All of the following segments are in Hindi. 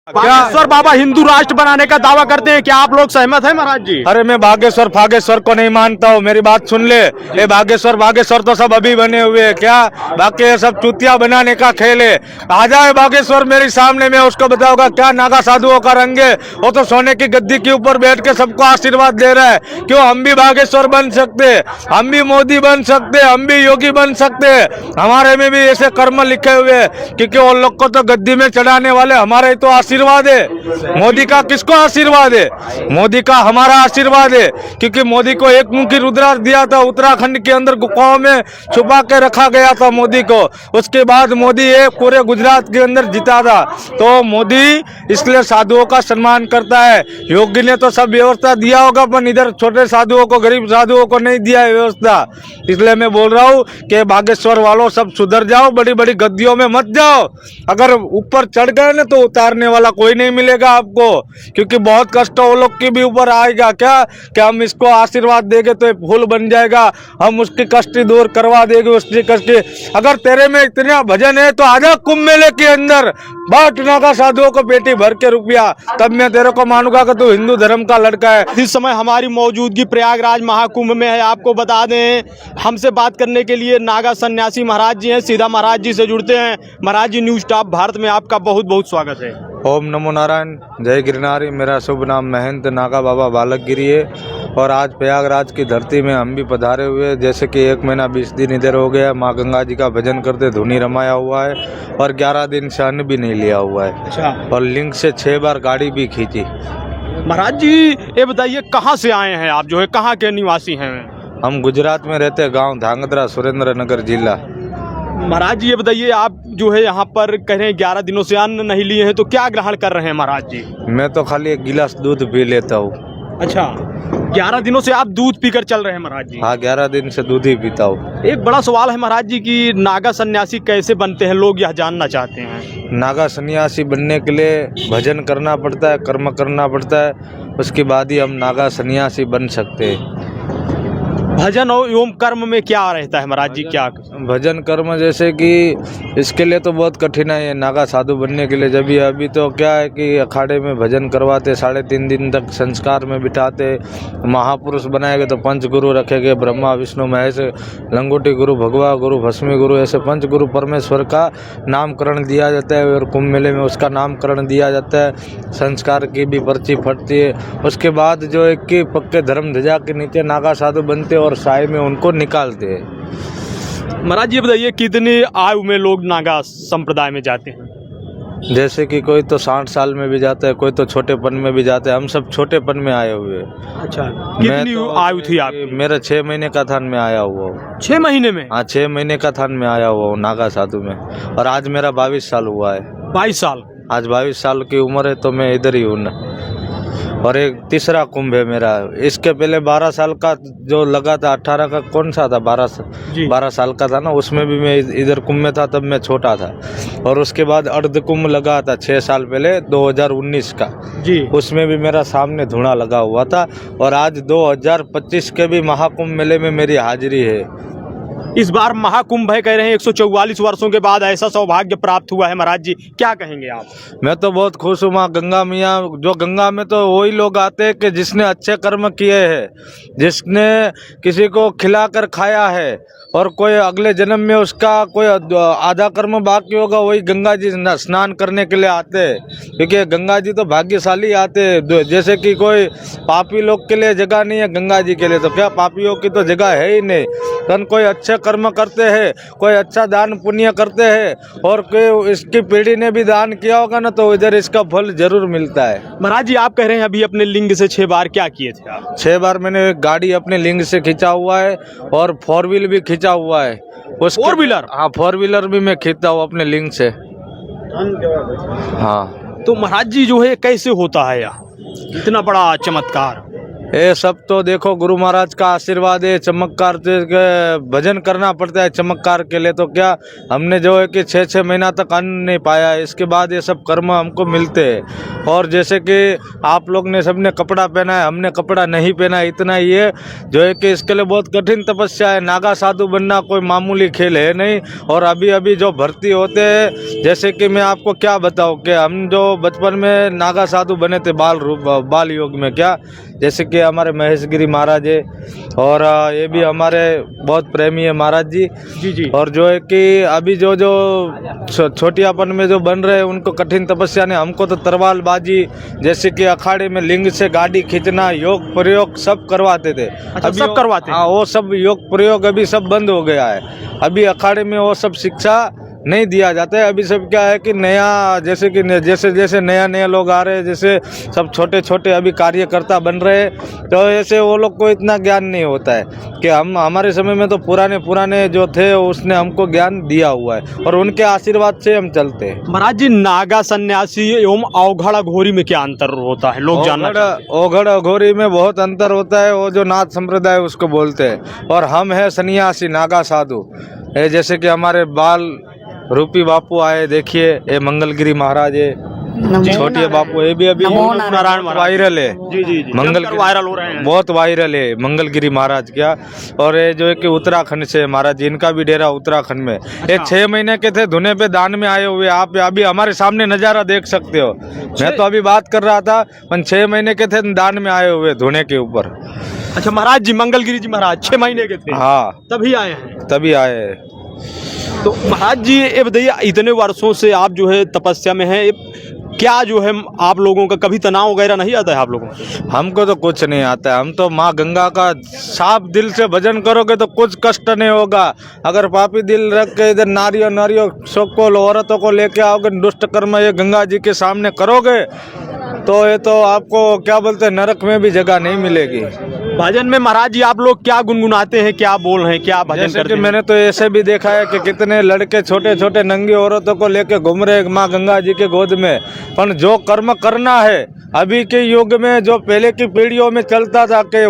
बागेश्वर बाबा हिंदू राष्ट्र बनाने का दावा करते हैं, क्या आप लोग सहमत हैं महाराज जी? अरे मैं बागेश्वर फागेश्वर को नहीं मानता हूँ, मेरी बात सुन ले। ये बागेश्वर तो सब अभी बने हुए हैं, क्या बाकी ये सब चुतिया बनाने का खेल है। आ जाए बागेश्वर मेरे सामने, में उसको बताऊंगा क्या नागा साधुओं का रंग है। वो तो सोने की गद्दी के ऊपर बैठ के सबको आशीर्वाद दे रहा है। क्यों हम भी बागेश्वर बन सकते, हम भी मोदी बन सकते, हम भी योगी बन सकते। हमारे में भी ऐसे कर्म लिखे हुए हैं, क्योंकि वो लोग को तो गद्दी में चढ़ाने वाले हमारे तो आशीर्वाद है। मोदी का किसको आशीर्वाद है? मोदी का हमारा आशीर्वाद है, क्योंकि मोदी को एक मुखी रुद्राक्ष दिया था, उत्तराखंड के अंदर गुफाओं में छुपा के रखा गया था मोदी को। उसके बाद मोदी एक पूरे गुजरात के अंदर जीता था। तो मोदी इसलिए साधुओं का सम्मान करता है। योगी ने तो सब व्यवस्था दिया होगा, पर इधर छोटे साधुओं को, गरीब साधुओं को नहीं दिया है व्यवस्था। इसलिए मैं बोल रहा हूँ कि बागेश्वर वालों सब सुधर जाओ, बड़ी बड़ी गद्दियों में मत जाओ। अगर ऊपर चढ़ गए ना तो उतारने वाला कोई नहीं मिलेगा आपको, क्योंकि बहुत कष्ट वो लोग के भी ऊपर आएगा। क्या हम इसको आशीर्वाद देंगे तो फूल बन जाएगा, हम उसकी कष्ट दूर करवा देंगे उसकी कष्ट। अगर तेरे में इतना भजन है तो आजा कुंभ मेले के अंदर, बाट नागा साधुओं को पेटी भर के रुपया, तब मैं तेरे को मानूंगा कि तू हिंदू धर्म का लड़का है। इस समय हमारी मौजूदगी प्रयागराज महाकुंभ में है। आपको बता दें, हमसे बात करने के लिए नागा सन्यासी महाराज जी हैं, सीधा महाराज जी से जुड़ते हैं। महाराज जी, न्यूज टॉप भारत में आपका बहुत बहुत स्वागत है। ओम नमो नारायण, जय गिरनारी। मेरा शुभ नाम महंत नागा बाबा बालक गिरी है, और आज प्रयागराज की धरती में हम भी पधारे हुए हैं। जैसे कि 1 महीना 20 दिन इधर हो गया, माँ गंगा जी का भजन करते धुनी रमाया हुआ है, और 11 दिन से अन्न भी नहीं लिया हुआ है। अच्छा। और लिंग से 6 बार गाड़ी भी खींची। महाराज जी, ये बताइए कहाँ से आए हैं आप, जो है कहाँ के निवासी हैं? हम गुजरात में रहते, गांव धांगध्रा, सुरेंद्र नगर जिला। महाराज जी, ये बताइए, आप जो है यहाँ पर कह रहे हैं 11 दिनों से अन्न नहीं लिए हैं, तो क्या ग्रहण कर रहे हैं महाराज जी? मैं तो खाली 1 गिलास दूध पी लेता हूँ। अच्छा, 11 दिनों से आप दूध पीकर चल रहे हैं महाराज जी? हाँ, 11 दिन से दूध ही पीता हूँ। एक बड़ा सवाल है महाराज जी कि नागा सन्यासी कैसे बनते हैं, लोग यह जानना चाहते हैं। नागा सन्यासी बनने के लिए भजन करना पड़ता है, कर्म करना पड़ता है, उसके बाद ही हम नागा सन्यासी बन सकते हैं। भजन और एवं कर्म में क्या रहता है महाराज जी? क्या भजन कर्म, जैसे कि इसके लिए तो बहुत कठिनाई है नागा साधु बनने के लिए। जब भी अभी तो क्या है कि अखाड़े में भजन करवाते, 3.5 दिन तक संस्कार में बिठाते। महापुरुष बनाए गए तो पंच गुरु रखे गए, ब्रह्मा विष्णु महेश, लंगोटी गुरु, भगवा गुरु, भस्मी गुरु, ऐसे 5 गुरु परमेश्वर का नामकरण दिया जाता है, और कुंभ मेले में उसका नामकरण दिया जाता है। संस्कार की भी पर्ची फटती है। उसके बाद जो एक कि पक्के धर्म ध्वजा के नीचे नागा साधु बनते और साय में उनको निकालते हैं। महाराज जी, बताइए कितनी आयु में लोग नागा संप्रदाय में जाते हैं? जैसे कि कोई तो 60 साल में भी जाता है, कोई तो छोटेपन में भी जाता है। हम सब छोटेपन में आए हुए हैं। अच्छा, कितनी आयु थी आपकी? मेरा 6 महीने का थान में आया हुआ हूँ। 6 महीने में? हाँ, 6 महीने का थान में आया हुआ हूँ नागा साधु में, और आज मेरा 22 साल हुआ है। 22 साल? आज 22 साल की उम्र है, तो मैं इधर ही हूँ ना। और एक तीसरा कुंभ है मेरा। इसके पहले 12 साल का जो लगा था, 18 का कौन सा था, 12 साल का था ना, उसमें भी मैं इधर कुंभ में था, तब मैं छोटा था। और उसके बाद अर्ध कुंभ लगा था 6 साल पहले, 2019 का जी, उसमें भी मेरा सामने धुआं लगा हुआ था। और आज 2025 के भी महाकुंभ मेले में मेरी हाजिरी है। इस बार महाकुंभ है, कह रहे हैं 144 वर्षों के बाद ऐसा सौभाग्य प्राप्त हुआ है। महाराज जी, क्या कहेंगे आप? मैं तो बहुत खुश हूँ। माँ गंगा मैया, जो गंगा में तो वही लोग आते हैं कि जिसने अच्छे कर्म किए हैं, जिसने किसी को खिलाकर खाया है, और कोई अगले जन्म में उसका कोई आधा कर्म बाकी होगा, वही गंगा जी स्नान करने के लिए आते हैं। क्योंकि गंगा जी तो भाग्यशाली आते हैं। जैसे कि कोई पापी लोग के लिए जगह नहीं है गंगा जी के लिए, तो क्या पापियों की तो जगह है ही नहीं। तन कोई अच्छे कर्म करते हैं, कोई अच्छा दान पुण्य करते हैं, और कोई इसकी पीढ़ी ने भी दान किया होगा ना, तो इधर इसका फल जरूर मिलता है। महाराज जी, आप कह रहे हैं अभी अपने लिंग से 6 बार, क्या किए थे आप? 6 बार मैंने गाड़ी अपने लिंग से खींचा हुआ है, और 4 व्हील भी खींचा हुआ है। 4 व्हीलर? हाँ, 4 व्हीलर भी मैं खींचता हूँ अपने लिंग से। हाँ। तो महाराज जी, जो है कैसे होता है यह इतना बड़ा चमत्कार? ये सब तो देखो गुरु महाराज का आशीर्वाद है। चमत्कार के भजन करना पड़ता है चमत्कार के लिए। तो क्या हमने जो है कि 6-6 महीना तक अन्न नहीं पाया, इसके बाद ये सब कर्म हमको मिलते हैं। और जैसे कि आप लोग ने सबने कपड़ा पहना है, हमने कपड़ा नहीं पहना, इतना ही है जो है कि इसके लिए बहुत कठिन तपस्या है। नागा साधु बनना कोई मामूली खेल है नहीं। और अभी अभी जो भर्ती होते हैं, जैसे कि मैं आपको क्या बताऊँ कि हम जो बचपन में नागा साधु बने थे बाल योग में, क्या जैसे कि हमारे महेश गिरी महाराज है और ये भी हमारे बहुत प्रेमी है महाराज जी। जी जी। और जो है कि अभी जो छोटियापन में जो बन रहे हैं उनको कठिन तपस्या ने, हमको तो तरवालबाजी जैसे कि अखाड़े में लिंग से गाड़ी खींचना, योग प्रयोग सब करवाते थे। अच्छा, अभी सब करवाते हैं? हाँ, वो सब योग प्रयोग अभी सब बंद हो गया है। अभी अखाड़े में वो सब शिक्षा नहीं दिया जाता है। अभी सब क्या है कि नया जैसे कि जैसे नया लोग आ रहे हैं, जैसे सब छोटे छोटे अभी कार्यकर्ता बन रहे हैं, तो ऐसे वो लोग को इतना ज्ञान नहीं होता है कि हमारे समय में तो पुराने जो थे उसने हमको ज्ञान दिया हुआ है और उनके आशीर्वाद से हम चलते हैं। महाराज जी, नागा सन्यासी एवं अवघड़ अघोरी में क्या अंतर होता है, लोग जानना चाहते हैं। ओघड़ अघोरी में बहुत अंतर होता है। वो जो नाथ संप्रदाय उसको बोलते हैं, और हम है सन्यासी नागा साधु। जैसे कि हमारे बाल रूपी बापू आए, देखिए ये मंगलगिरी महाराज है, छोटे बापू, ये भी अभी नारायण वायरल है। जी जी जी, मंगल वायरल हो रहे हैं, बहुत वायरल है मंगलगिरी महाराज क्या। और ये जो है कि उत्तराखंड से महाराज जी, इनका भी डेरा उत्तराखंड में। ये 6 महीने के थे, धुने पे दान में आए हुए। आप अभी हमारे सामने नजारा देख सकते हो। मैं तो अभी बात कर रहा था, 6 महीने के थे, दान में आए हुए धुने के ऊपर। अच्छा महाराज जी, मंगलगिरी जी महाराज 6 महीने के थे? हाँ, तभी आए हैं। तभी आए हैं। तो महाराज जी ये बताइए, इतने वर्षों से आप जो है तपस्या में हैं, क्या जो है आप लोगों का कभी तनाव वगैरह नहीं आता है आप लोगों को? हमको तो कुछ नहीं आता है। हम तो माँ गंगा का साफ दिल से भजन करोगे तो कुछ कष्ट नहीं होगा। अगर पापी दिल रख के इधर नारियों सबको औरतों को लेके आओगे, दुष्ट कर्म ये गंगा जी के सामने करोगे, तो ये तो आपको क्या बोलते हैं, नरक में भी जगह नहीं मिलेगी। भजन में महाराज जी आप लोग क्या गुनगुनाते हैं, क्या बोल रहे हैं, क्या भजन करते हैं? मैंने तो ऐसे भी देखा है कि कितने लड़के छोटे छोटे नंगी औरतों को लेके घूम रहे माँ गंगा जी के गोद में। पर जो कर्म करना है अभी के युग में, जो पहले की पीढ़ियों में चलता था कि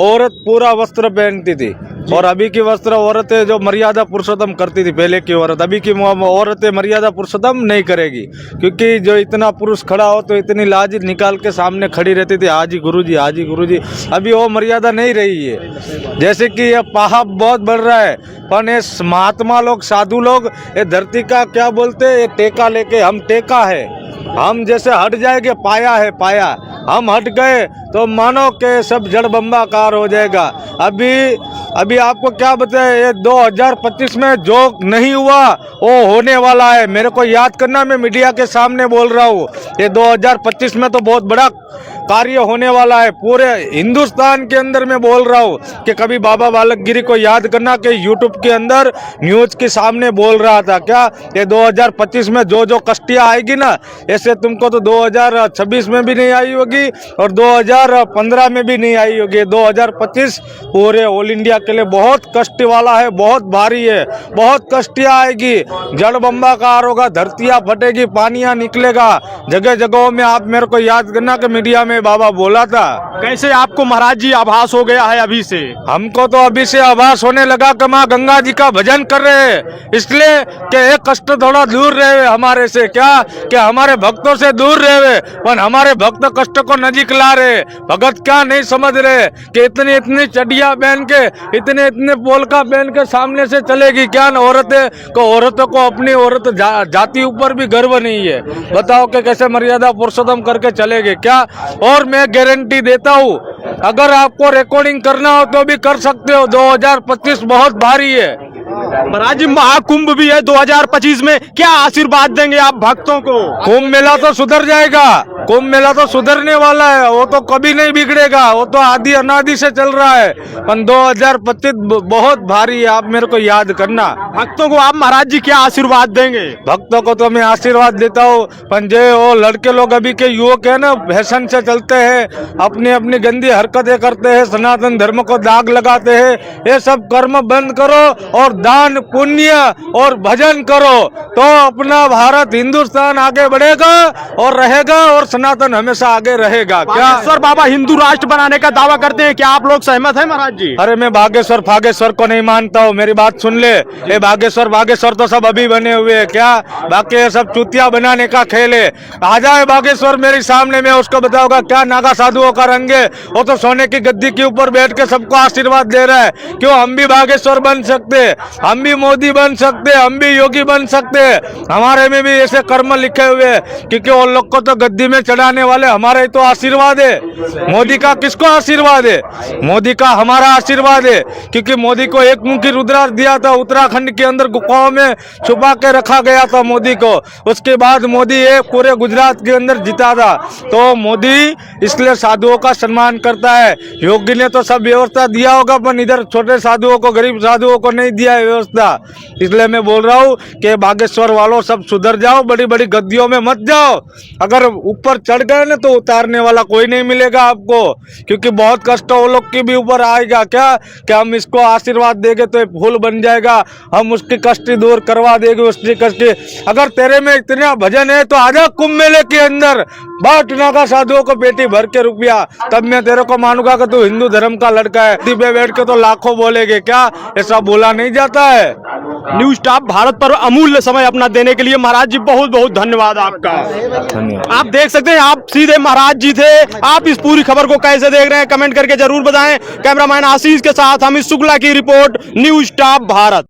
औरत पूरा वस्त्र पहनती थी, और अभी की वस्त्र औरतें जो मर्यादा पुरुषोत्तम करती थी पहले की औरत, अभी की औरतें मर्यादा पुरुषोत्तम नहीं करेगी। क्योंकि जो इतना पुरुष खड़ा हो तो इतनी लाज निकाल के सामने खड़ी रहती थी, हाजी गुरुजी हाजी गुरुजी। अभी वो मर्यादा नहीं रही है। जैसे कि ये पाप बहुत बढ़ रहा है, पर ये महात्मा लोग, साधु लोग, ये धरती का क्या बोलते हैं, ये टेका लेके, हम टेका है, हम जैसे हट जाएंगे, पाया है पाया, हम हट गए तो मानो के सब जड़ बम्बाकार हो जाएगा। अभी आपको क्या बताए, ये 2025 में जो नहीं हुआ वो होने वाला है। मेरे को याद करना, मैं मीडिया के सामने बोल रहा हूँ, ये 2025 में तो बहुत बड़ा कार्य होने वाला है पूरे हिंदुस्तान के अंदर। मैं बोल रहा हूँ कि कभी बाबा बालक गिरी को याद करना कि यूट्यूब के अंदर न्यूज के सामने बोल रहा था क्या, ये 2025 में जो कष्टियाँ आएगी ना, ऐसे तुमको तो 2026 में भी नहीं आई होगी और 2015 में भी नहीं आई होगी। 2025 पूरे ऑल इंडिया के लिए बहुत कष्ट वाला है, बहुत भारी है, बहुत कष्टियाँ आएगी, जड़ बम्बाकार होगा, धरतियाँ फटेगी, पानियाँ निकलेगा जगह जगहों में। आप मेरे को याद करना कि मीडिया में बाबा बोला था। कैसे आपको महाराज जी आभास हो गया है अभी से? हमको तो अभी से आभास होने लगा कि माँ गंगा जी का भजन कर रहे हैं, इसलिए कि एक कष्ट थोड़ा दूर रहे हमारे से, क्या कि हमारे भक्तों से दूर रहे, पर हमारे भक्त कष्ट को नजीक ला रहे। भगत क्या नहीं समझ रहे कि इतनी चडिया पहन के, इतने पोलका पहन के सामने से चलेगी क्या औरतों को अपनी औरत जाति ऊपर भी गर्व नहीं है। बताओ कि कैसे मर्यादा पुरुषोत्तम करके चलेगे क्या। और मैं गारंटी देता हूँ, अगर आपको रिकॉर्डिंग करना हो तो भी कर सकते हो। 2025 बहुत भारी है। महाराज जी महाकुंभ भी है 2025 में, क्या आशीर्वाद देंगे आप भक्तों को? कुंभ मेला तो सुधर जाएगा, कुंभ मेला तो सुधरने वाला है, वो तो कभी नहीं बिगड़ेगा, वो तो आदि अनादि से चल रहा है। पर 2025 बहुत भारी है, आप मेरे को याद करना। भक्तों को आप महाराज जी क्या आशीर्वाद देंगे? भक्तों को तो मैं आशीर्वाद देता हूँ, पर जो वो लड़के लोग अभी के युवक है ना, फैशन से चलते हैं, अपनी अपनी गंदी हरकतें करते हैं, सनातन धर्म को दाग लगाते हैं, ये सब कर्म बंद करो और दान पुण्य और भजन करो, तो अपना भारत हिंदुस्तान आगे बढ़ेगा और रहेगा और सनातन हमेशा आगे रहेगा। क्या बागेश्वर बाबा हिंदू राष्ट्र बनाने का दावा करते हैं, क्या आप लोग सहमत हैं महाराज जी? अरे मैं बागेश्वर फागेश्वर को नहीं मानता हूँ, मेरी बात सुन ले। ये बागेश्वर तो सब अभी बने हुए हैं। क्या बाकी ये सब चूतिया बनाने का खेल है। आ जाए बागेश्वर मेरे सामने, में उसको बताऊंगा क्या नागा साधुओं का रंग है। वो तो सोने की गद्दी के ऊपर बैठ के सबको आशीर्वाद दे रहा है। क्यों हम भी बागेश्वर बन सकते, हम भी मोदी बन सकते, हम भी योगी बन सकते। हमारे में भी ऐसे कर्म लिखे हुए हैं, क्योंकि वो लोग को तो गद्दी में चढ़ाने वाले हमारे तो आशीर्वाद है। मोदी का किसको आशीर्वाद है? मोदी का हमारा आशीर्वाद है, क्योंकि मोदी को एक मुखी रुद्राक्ष दिया था, उत्तराखंड के अंदर गुफाओं में छुपा के रखा गया था मोदी को। उसके बाद मोदी ये पूरे गुजरात के अंदर जीता था। तो मोदी इसलिए साधुओं का सम्मान करता है। योगी ने तो सब व्यवस्था दिया होगा, पर इधर छोटे साधुओं को, गरीब साधुओं को नहीं दिया है व्यवस्था। इसलिए मैं बोल रहा हूँ कि बागेश्वर वालों सब सुधर जाओ, बड़ी बड़ी गद्दियों में मत जाओ। अगर ऊपर चढ़ गए ना तो उतारने वाला कोई नहीं मिलेगा आपको, क्योंकि बहुत कष्ट वो लोग के भी ऊपर आएगा। क्या हम इसको आशीर्वाद देंगे तो फूल बन जाएगा, हम उसकी कष्ट दूर करवा देंगे उसकी कष्ट। अगर तेरे में इतना भजन है तो आजा कुंभ मेले के अंदर, बाट नागा साधुओं को पेटी भर के रुपया, तब मैं तेरे को मानूंगा कि तू हिंदू धर्म का लड़का है। पे बैठ के तो लाखों बोलेगे, क्या ऐसा बोला नहीं जाता है। न्यूज स्टाफ भारत पर अमूल्य समय अपना देने के लिए महाराज जी बहुत बहुत धन्यवाद आपका। धन्यवाद। आप देख सकते हैं, आप सीधे महाराज जी थे। आप इस पूरी खबर को कैसे देख रहे हैं कमेंट करके जरूर बताएं। कैमरामैन आशीष के साथ अमित शुक्ला की रिपोर्ट, न्यूज स्टाफ भारत।